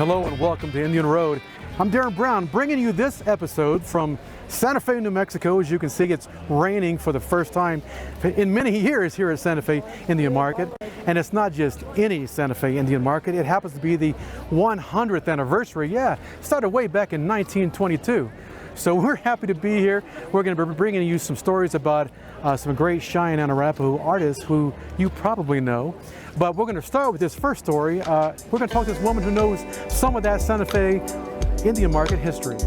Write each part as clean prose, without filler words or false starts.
Hello and welcome to Indian Road. I'm Darren Brown, bringing you this episode from Santa Fe, New Mexico. As you can see, it's raining for the first time in many years here at Santa Fe Indian Market. And it's not just any Santa Fe Indian Market. It happens to be the 100th anniversary. Yeah, started way back in 1922. So we're happy to be here. We're going to be bringing you some stories about some great Cheyenne and Arapaho artists who you probably know. But we're going to start with this first story. We're going to talk to this woman who knows some of that Santa Fe Indian Market history.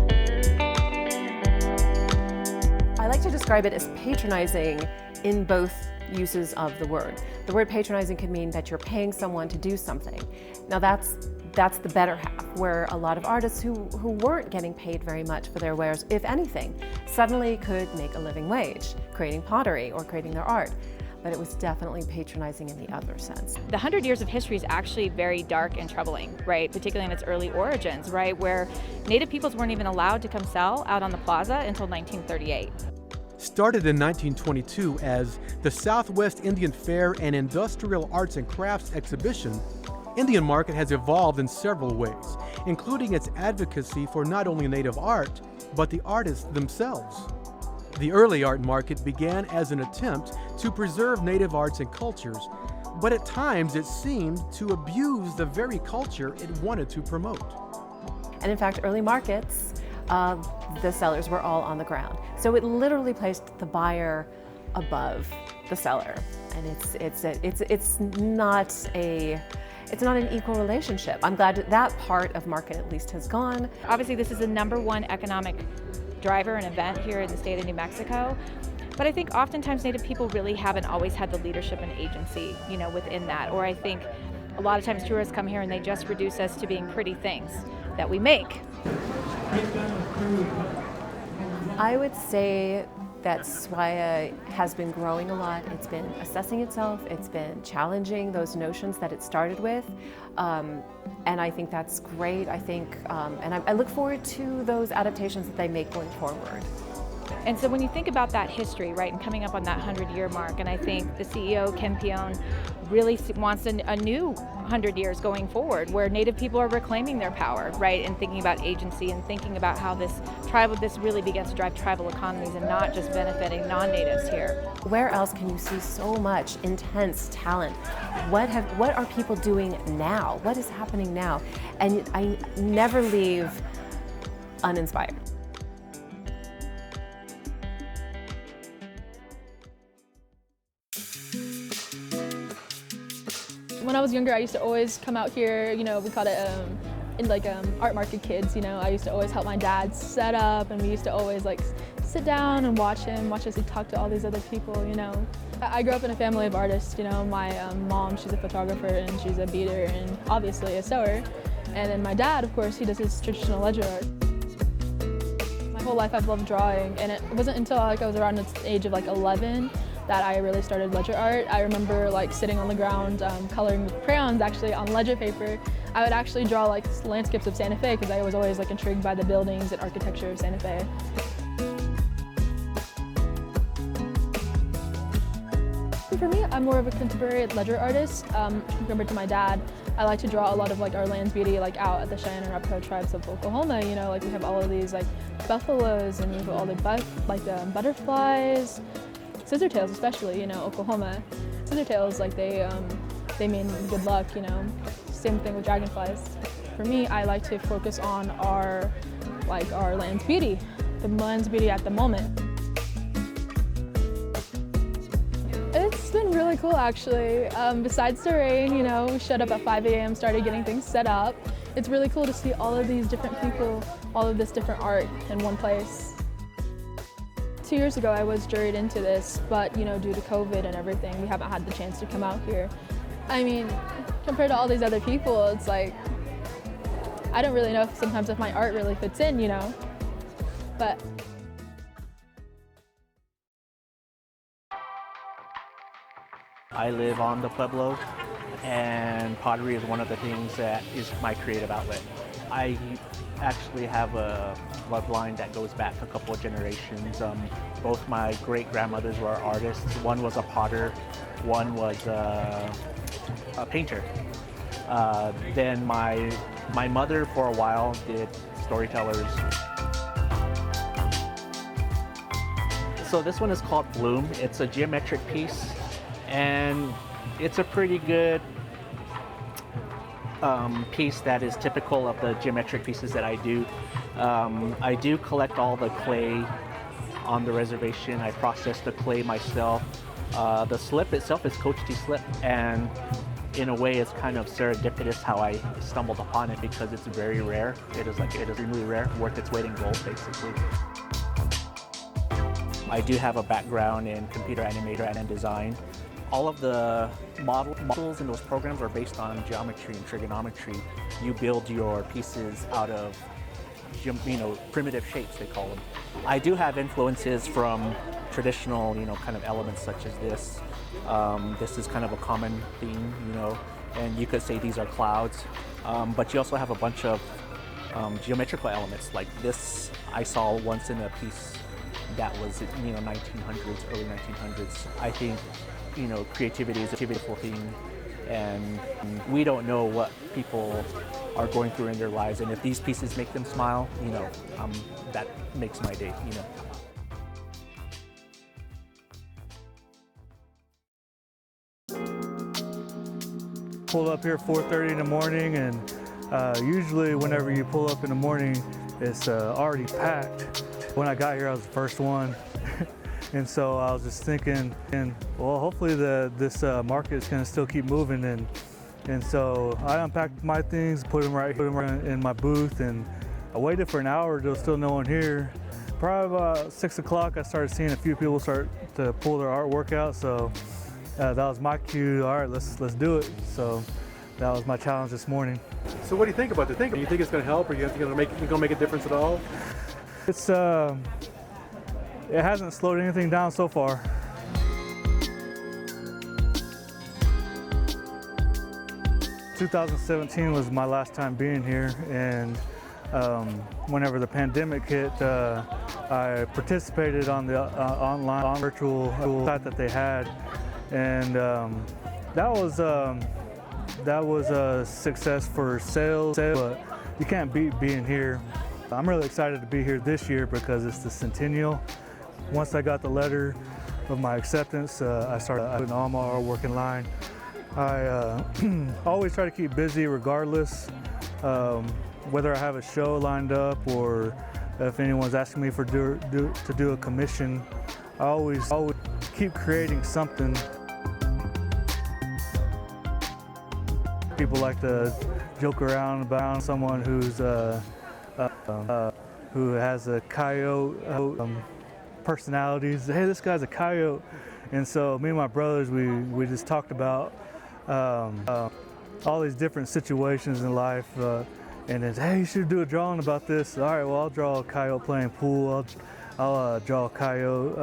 I like to describe it as patronizing in both uses of the word. The word patronizing can mean that you're paying someone to do something. Now that's the better half, where a lot of artists who weren't getting paid very much for their wares, if anything, suddenly could make a living wage, creating pottery or creating their art. But it was definitely patronizing in the other sense. The 100 years of history is actually very dark and troubling, right? Particularly in its early origins, right? Where Native peoples weren't even allowed to come sell out on the plaza until 1938. Started in 1922 as the Southwest Indian Fair and Industrial Arts and Crafts Exhibition, Indian Market has evolved in several ways, including its advocacy for not only Native art, but the artists themselves. The early art market began as an attempt to preserve Native arts and cultures, but at times it seemed to abuse the very culture it wanted to promote. And in fact, early markets, the sellers were all on the ground. So it literally placed the buyer above the seller. And it's not an equal relationship. I'm glad that part of market at least has gone. Obviously, this is the #1 economic driver and event here in the state of New Mexico. But I think oftentimes Native people really haven't always had the leadership and agency, within that. Or I think a lot of times tourists come here and they just reduce us to being pretty things that we make. I would say that SWIA has been growing a lot. It's been assessing itself. It's been challenging those notions that it started with. And I think that's great. I think, and I look forward to those adaptations that they make going forward. And so when you think about that history, right, and coming up on that 100-year mark, and I think the CEO, Ken Pion, really wants a new 100 years going forward, where Native people are reclaiming their power, right, and thinking about agency and thinking about how this really begins to drive tribal economies and not just benefiting non-Natives here. Where else can you see so much intense talent? What are people doing now? What is happening now? And I never leave uninspired. When I was younger, I used to always come out here, we called it art market kids, I used to always help my dad set up, and we used to always sit down and watch as he talked to all these other people, I grew up in a family of artists, my mom, she's a photographer and she's a beater and obviously a sewer. And then my dad, of course, he does his traditional ledger art. My whole life I've loved drawing, and it wasn't until I was around the age of 11 that I really started ledger art. I remember sitting on the ground coloring with crayons actually on ledger paper. I would actually draw landscapes of Santa Fe because I was always intrigued by the buildings and architecture of Santa Fe. For me, I'm more of a contemporary ledger artist compared to my dad. I like to draw a lot of our land's beauty out at the Cheyenne and Arapaho tribes of Oklahoma. We have all of these buffaloes, and we have all the butterflies. Scissortails, especially, Oklahoma. Scissortails, they mean good luck, Same thing with dragonflies. For me, I like to focus on our land's beauty, the land's beauty at the moment. It's been really cool, actually. Besides the rain, we showed up at 5 a.m., started getting things set up. It's really cool to see all of these different people, all of this different art in one place. 2 years ago, I was juried into this, but due to COVID and everything, we haven't had the chance to come out here. I mean, compared to all these other people, it's I don't really know sometimes if my art really fits in, but. I live on the Pueblo, and pottery is one of the things that is my creative outlet. I actually have a bloodline that goes back a couple of generations. Both my great-grandmothers were artists. One was a potter, one was a painter. Then my My mother, for a while, did storytellers. So this one is called Bloom. It's a geometric piece, and it's a pretty good piece that is typical of the geometric pieces that I do. I do collect all the clay on the reservation. I process the clay myself. The slip itself is Coach T slip, and in a way it's kind of serendipitous how I stumbled upon it because it's very rare. It is extremely rare, worth its weight in gold basically. I do have a background in computer animator and design. All of the models in those programs are based on geometry and trigonometry. You build your pieces out of primitive shapes, they call them. I do have influences from traditional, kind of elements such as this. This is kind of a common theme, and you could say these are clouds. But you also have a bunch of geometrical elements like this I saw once in a piece that was, 1900s, early 1900s. I think, creativity is a beautiful thing, and we don't know what people are going through in their lives, and if these pieces make them smile, that makes my day, Pulled up here 4:30 in the morning, and usually whenever you pull up in the morning, it's already packed. When I got here, I was the first one. And so I was just thinking, well, hopefully this market is going to still keep moving. And so I unpacked my things, put them right in my booth, and I waited for an hour. There was still no one here. Probably about 6 o'clock, I started seeing a few people start to pull their artwork out. So that was my cue. All right, let's do it. So that was my challenge this morning. So what do you think about this? Do you think it's going to help, or you think it's going to make a difference at all? It hasn't slowed anything down so far. – 2017 was my last time being here, and whenever the pandemic hit, I participated on the online virtual site that they had, and that was a success for sales, but you can't beat being here. I'm really excited to be here this year because it's the Centennial. Once I got the letter of my acceptance, I started putting all my artwork in line. I always try to keep busy regardless, whether I have a show lined up or if anyone's asking me to do a commission. I always keep creating something. People like to joke around about someone who has a coyote personalities. Hey, this guy's a coyote. And so me and my brothers, we just talked about all these different situations in life, and then, hey, you should do a drawing about this. All right, well, I'll draw a coyote playing pool. I'll draw a coyote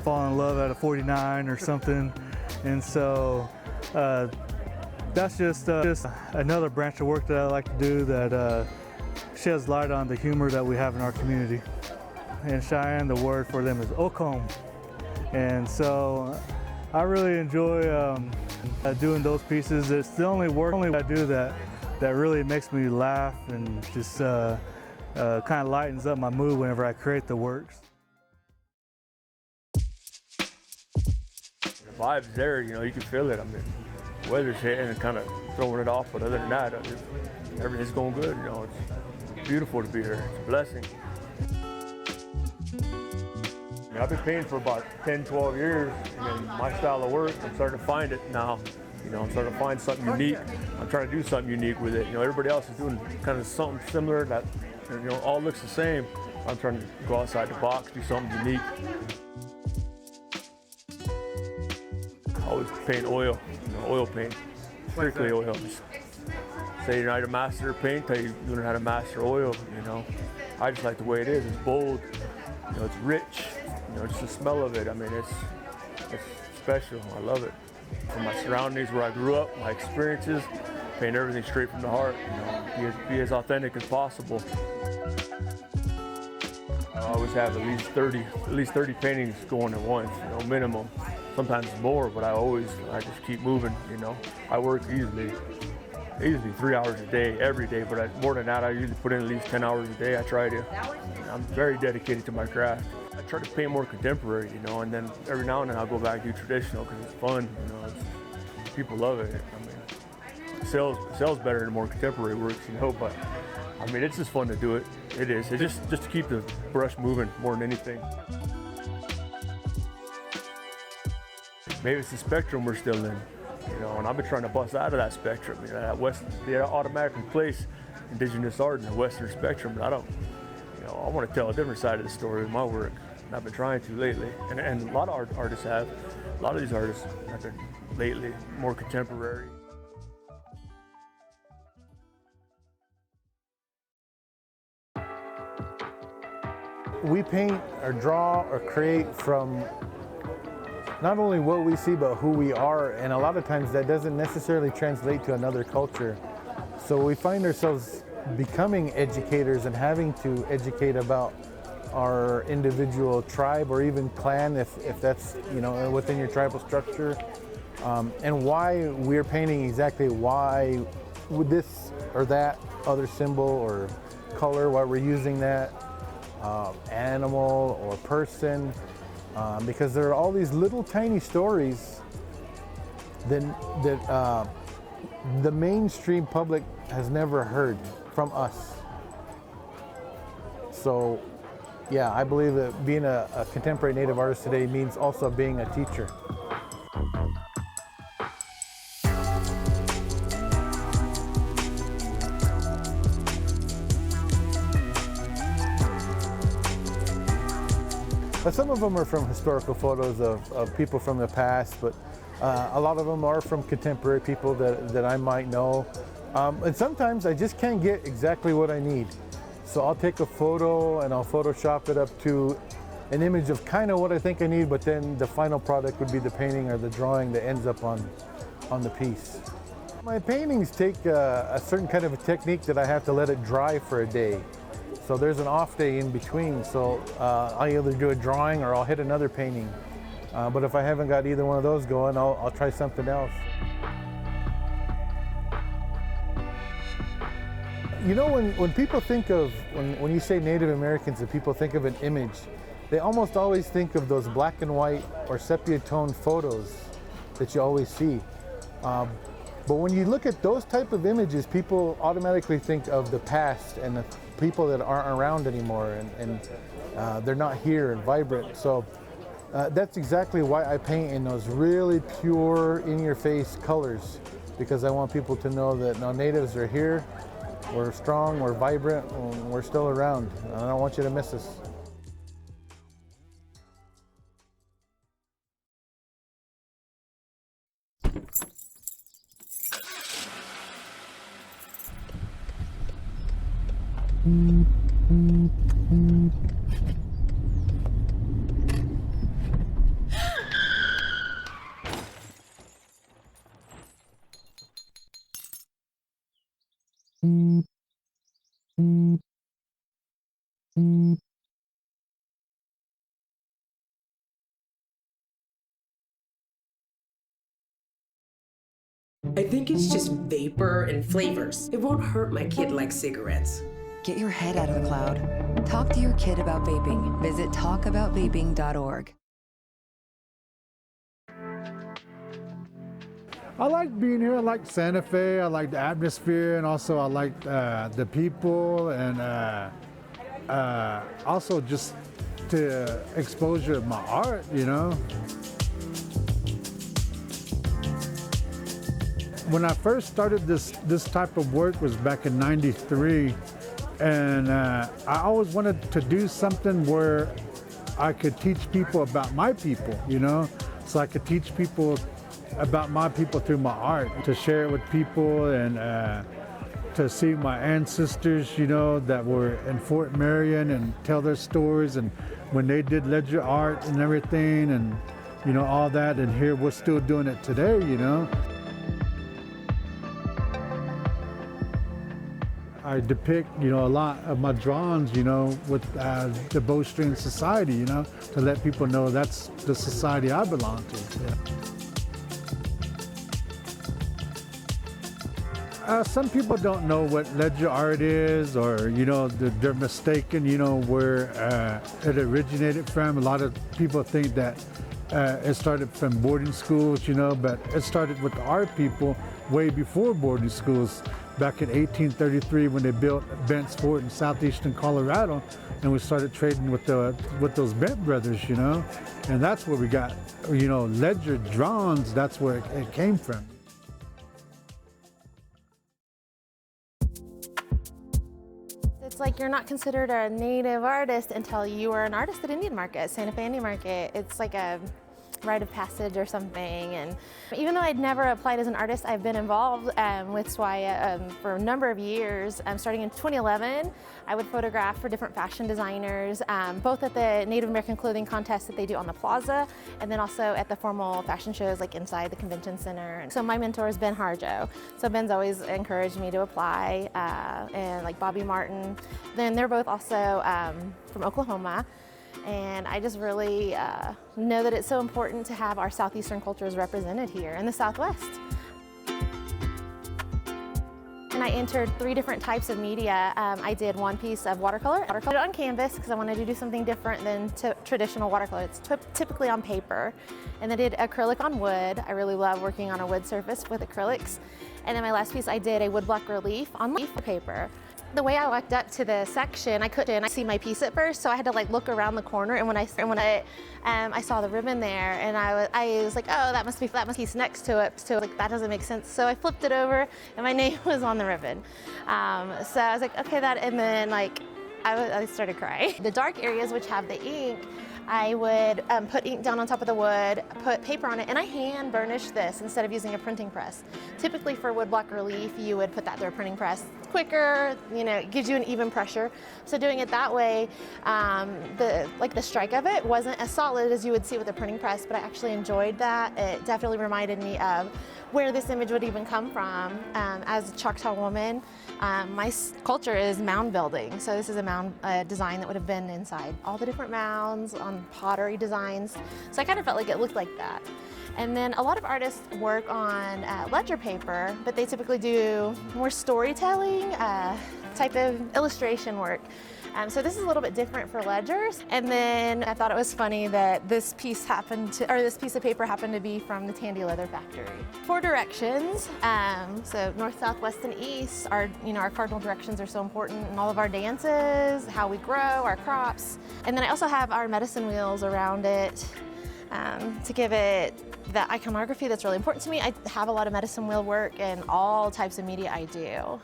fall in love at a 49 or something. And so that's just another branch of work that I like to do that sheds light on the humor that we have in our community. In Cheyenne, the word for them is okom. And so I really enjoy doing those pieces. It's the only work I do that really makes me laugh and just kind of lightens up my mood whenever I create the works. The vibe's there, you can feel it. I mean, the weather's hitting and kind of throwing it off, but other than that, everything's going good. It's beautiful to be here. It's a blessing. I mean, I've been painting for about 10, 12 years, and my style of work, I'm starting to find it now. I'm starting to find something unique. I'm trying to do something unique with it. Everybody else is doing kind of something similar that, all looks the same. I'm trying to go outside the box, do something unique. I always paint oil, oil paint, strictly oil. Say you're not a master of paint, tell you learn how to master oil, I just like the way it is. It's bold, it's rich, just the smell of it. I mean, it's special. I love it. From my surroundings, where I grew up, my experiences, paint everything straight from the heart. Be as authentic as possible. I always have at least 30 paintings going at once, minimum. sometimes more, but I just keep moving, you know. I work easily 3 hours a day, every day, but more than that, I usually put in at least 10 hours a day. I try to. I'm very dedicated to my craft. I try to paint more contemporary, you know, and then every now and then I'll go back and do traditional because it's fun, you know. People love it. I mean, it sells better than more contemporary works, you know, but I mean, it's just fun to do it. It is. It's just to keep the brush moving more than anything. Maybe it's the spectrum we're still in, you know, and I've been trying to bust out of that spectrum. You know, they automatically place indigenous art in the Western spectrum, but I don't, you know, I want to tell a different side of the story with my work, and I've been trying to lately, and a lot of artists have. A lot of these artists have been lately more contemporary. We paint or draw or create from not only what we see, but who we are, and a lot of times that doesn't necessarily translate to another culture. So we find ourselves becoming educators and having to educate about our individual tribe or even clan, if that's, you know, within your tribal structure, and why we're painting exactly why with this or that other symbol or color, why we're using that animal or person, because there are all these little tiny stories that the mainstream public has never heard from us. So yeah, I believe that being a contemporary Native artist today means also being a teacher. But some of them are from historical photos of people from the past, but a lot of them are from contemporary people that I might know. And sometimes I just can't get exactly what I need. So I'll take a photo and I'll Photoshop it up to an image of kind of what I think I need, but then the final product would be the painting or the drawing that ends up on the piece. My paintings take a certain kind of a technique that I have to let it dry for a day. So there's an off day in between, so I'll either do a drawing or I'll hit another painting. But if I haven't got either one of those going, I'll try something else. You know, when people think of, when you say Native Americans and people think of an image, they almost always think of those black and white or sepia tone photos that you always see. But when you look at those type of images, people automatically think of the past and the people that aren't around anymore, and they're not here and vibrant. So that's exactly why I paint in those really pure, in-your-face colors, because I want people to know that no, natives are here, we're strong, we're vibrant, we're still around. I don't want you to miss us. I think it's just vapor and flavors. It won't hurt my kid like cigarettes. Get your head out of the cloud. Talk to your kid about vaping. Visit talkaboutvaping.org. I like being here. I like Santa Fe. I like the atmosphere, and also I like the people, and also just to exposure of my art, you know. When I first started this type of work was back in '93, and I always wanted to do something where I could teach people about my people, you know, so I could teach people about my people through my art, to share it with people, and to see my ancestors, you know, that were in Fort Marion, and tell their stories, and when they did ledger art and everything, and you know, all that, and here we're still doing it today, you know. I depict, a lot of my drawings, with the bowstring society, to let people know that's the society I belong to. Yeah. Some people don't know what ledger art is, or they're mistaken, where it originated from. A lot of people think that it started from boarding schools, but it started with the art people way before boarding schools, back in 1833 when they built Bent's Fort in southeastern Colorado, and we started trading with those Bent brothers, and that's where we got, ledger drawings. That's where it came from. It's like you're not considered a native artist until you are an artist at Indian Market, Santa Fe Indian Market. It's like a rite of passage or something. And even though I'd never applied as an artist, I've been involved with S2E3 for a number of years. Starting in 2011, I would photograph for different fashion designers, both at the Native American clothing contest that they do on the plaza, and then also at the formal fashion shows like inside the convention center. So my mentor is Ben Harjo. So Ben's always encouraged me to apply, and like Bobby Martin. Then they're both also from Oklahoma. And I just really know that it's so important to have our southeastern cultures represented here in the Southwest. And I entered 3 different types of media. I did one piece of watercolor on canvas because I wanted to do something different than traditional watercolor. It's typically on paper. And then I did acrylic on wood. I really love working on a wood surface with acrylics. And then my last piece, I did a woodblock relief on leaf paper. The way I walked up to the section, I couldn't see my piece at first, so I had to like look around the corner. And when I saw the ribbon there, and I was like, oh, that must be that piece next to it. So like that doesn't make sense. So I flipped it over, and my name was on the ribbon. So I was like, okay, that, and then like I started crying. The dark areas which have the ink, I would put ink down on top of the wood, put paper on it, and I hand burnish this instead of using a printing press. Typically for woodblock relief, you would put that through a printing press. It's quicker, it gives you an even pressure. So doing it that way, the strike of it wasn't as solid as you would see with a printing press, but I actually enjoyed that. It definitely reminded me of where this image would even come from. As a Choctaw woman, my culture is mound building. So this is a mound design that would have been inside all the different mounds on pottery designs. So I kind of felt like it looked like that. And then a lot of artists work on ledger paper, but they typically do more storytelling type of illustration work. So this is a little bit different for ledgers. And then I thought it was funny that this piece of paper happened to be from the Tandy Leather Factory. 4 directions, so north, south, west, and east. Our cardinal directions are so important in all of our dances, how we grow, our crops. And then I also have our medicine wheels around it to give it the iconography that's really important to me. I have a lot of medicine wheel work in all types of media I do.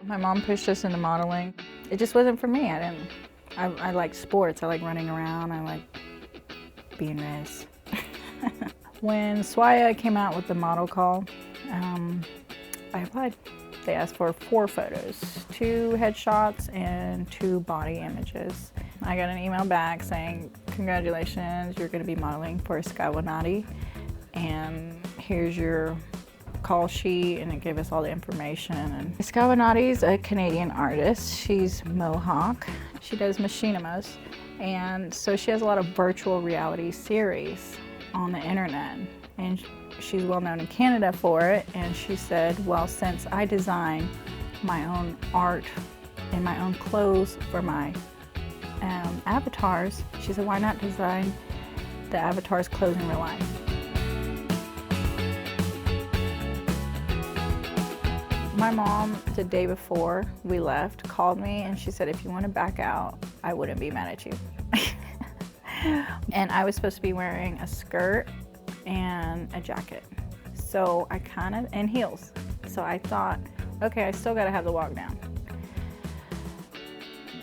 My mom pushed us into modeling. It just wasn't for me. I like sports. I like running around. I like being raised. When S2E3 came out with the model call, I applied. They asked for 4 photos, 2 headshots and 2 body images. I got an email back saying, congratulations, you're going to be modeling for Skawanati, and here's your call sheet, and it gave us all the information. And Skawanati's a Canadian artist. She's Mohawk. She does machinimas, and so she has a lot of virtual reality series on the internet, and she's well known in Canada for it. And she said, well, since I design my own art and my own clothes for my avatars, she said, why not design the avatar's clothes in real life? My mom, the day before we left, called me and she said, if you want to back out, I wouldn't be mad at you. And I was supposed to be wearing a skirt and a jacket. So I and heels. So I thought, okay, I still got to have the walk down.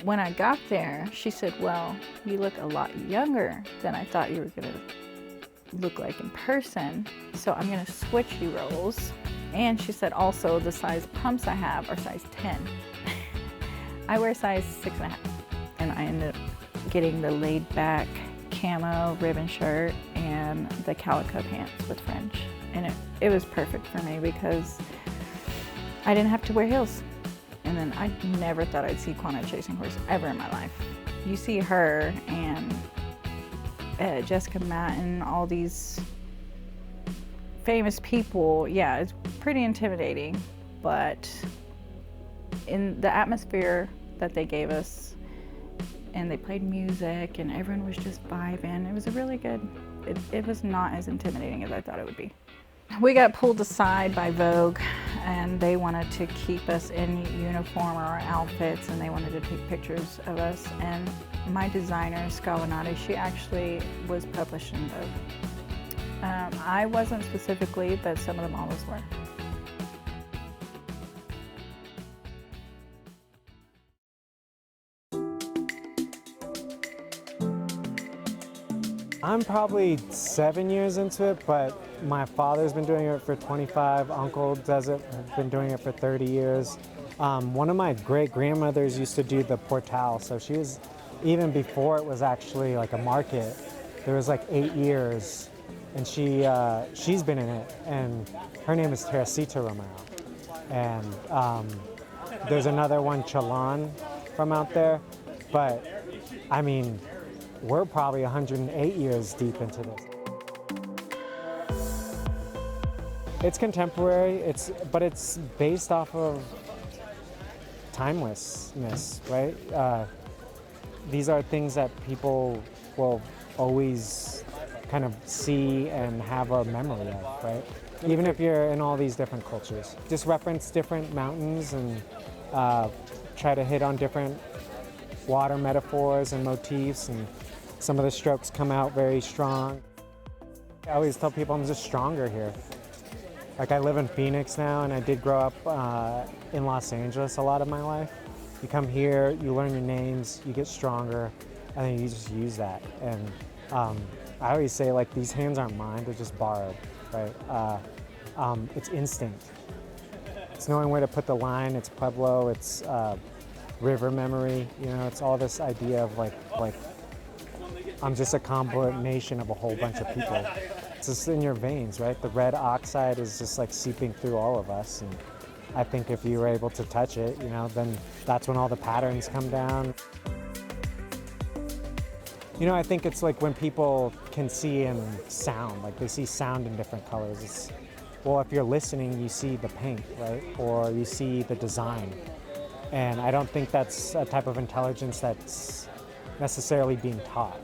When I got there, she said, well, you look a lot younger than I thought you were going to look like in person. So I'm going to switch you roles. And she said also the size pumps I have are size 10. I wear size 6.5. And I ended up getting the laid back camo ribbon shirt and the calico pants with fringe. And it was perfect for me because I didn't have to wear heels. And then I never thought I'd see Quanah chasing horse ever in my life. You see her and Jessica Matten, all these famous people, yeah, it's pretty intimidating, but in the atmosphere that they gave us, and they played music and everyone was just vibing, it was a really good, it was not as intimidating as I thought it would be. We got pulled aside by Vogue, and they wanted to keep us in uniform or our outfits, and they wanted to take pictures of us. And my designer, Scalinati, she actually was published in Vogue. I wasn't specifically, but some of the models were. I'm probably 7 years into it, but my father's been doing it for 25, uncle does it, been doing it for 30 years. One of my great-grandmothers used to do the portal, so she was, even before it was actually like a market, there was like 8 years, and she's been in it, and her name is Teresita Romero. And there's another one, Chalan, from out there, but I mean, we're probably 108 years deep into this. It's contemporary, but it's based off of timelessness, right? These are things that people will always kind of see and have a memory of, right? Even if you're in all these different cultures. Just reference different mountains and try to hit on different water metaphors and motifs, and some of the strokes come out very strong. I always tell people I'm just stronger here. Like, I live in Phoenix now, and I did grow up in Los Angeles a lot of my life. You come here, you learn your names, you get stronger, and then you just use that. And I always say, like, these hands aren't mine, they're just borrowed, right? It's instinct. It's knowing where to put the line, it's Pueblo, it's river memory, you know, it's all this idea of like I'm just a combination of a whole bunch of people. It's just in your veins, right? The red oxide is just like seeping through all of us. And I think if you were able to touch it, you know, then that's when all the patterns come down. You know, I think it's like when people can see and sound, like they see sound in different colors. It's, well, if you're listening, you see the paint, right? Or you see the design. And I don't think that's a type of intelligence that's necessarily being taught.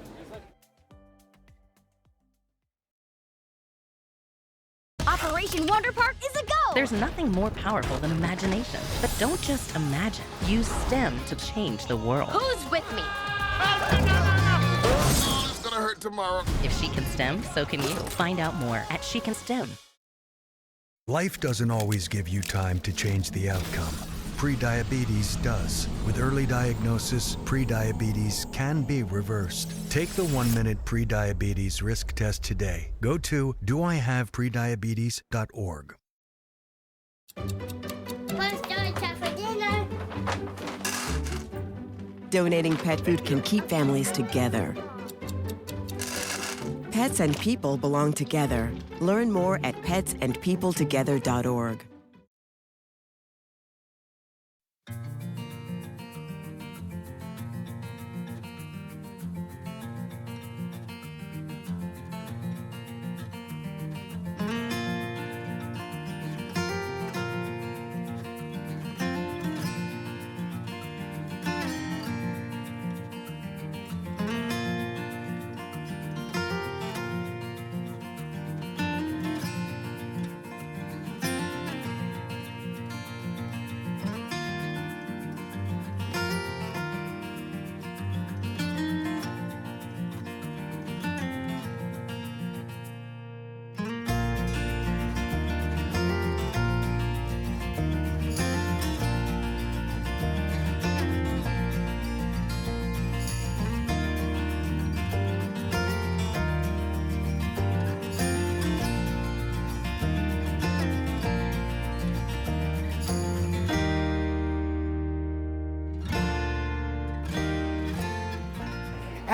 Operation Wonder Park is a go! There's nothing more powerful than imagination. But don't just imagine. Use STEM to change the world. Who's with me? It's gonna hurt tomorrow. If she can STEM, so can you. Find out more at She Can STEM. Life doesn't always give you time to change the outcome. Prediabetes does. With early diagnosis, prediabetes can be reversed. Take the 1-minute prediabetes risk test today. Go to doihaveprediabetes.org. What's time for dinner? Donating pet food can keep families together. Pets and people belong together. Learn more at petsandpeopletogether.org.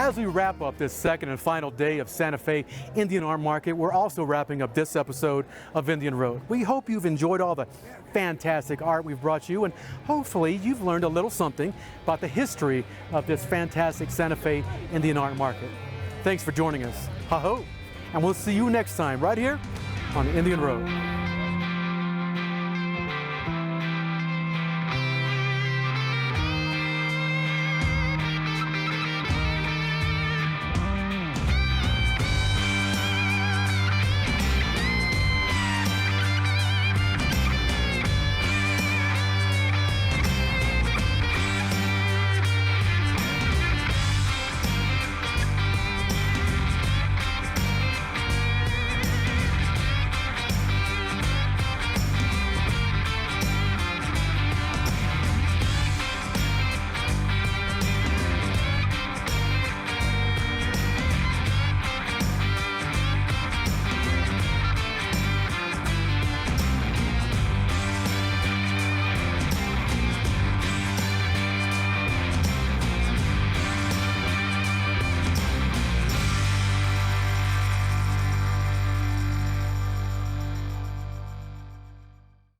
as we wrap up this second and final day of Santa Fe Indian Art Market, we're also wrapping up this episode of Indian Road. We hope you've enjoyed all the fantastic art we've brought you, and hopefully you've learned a little something about the history of this fantastic Santa Fe Indian Art Market. Thanks for joining us. Ha-ho! And we'll see you next time right here on the Indian Road.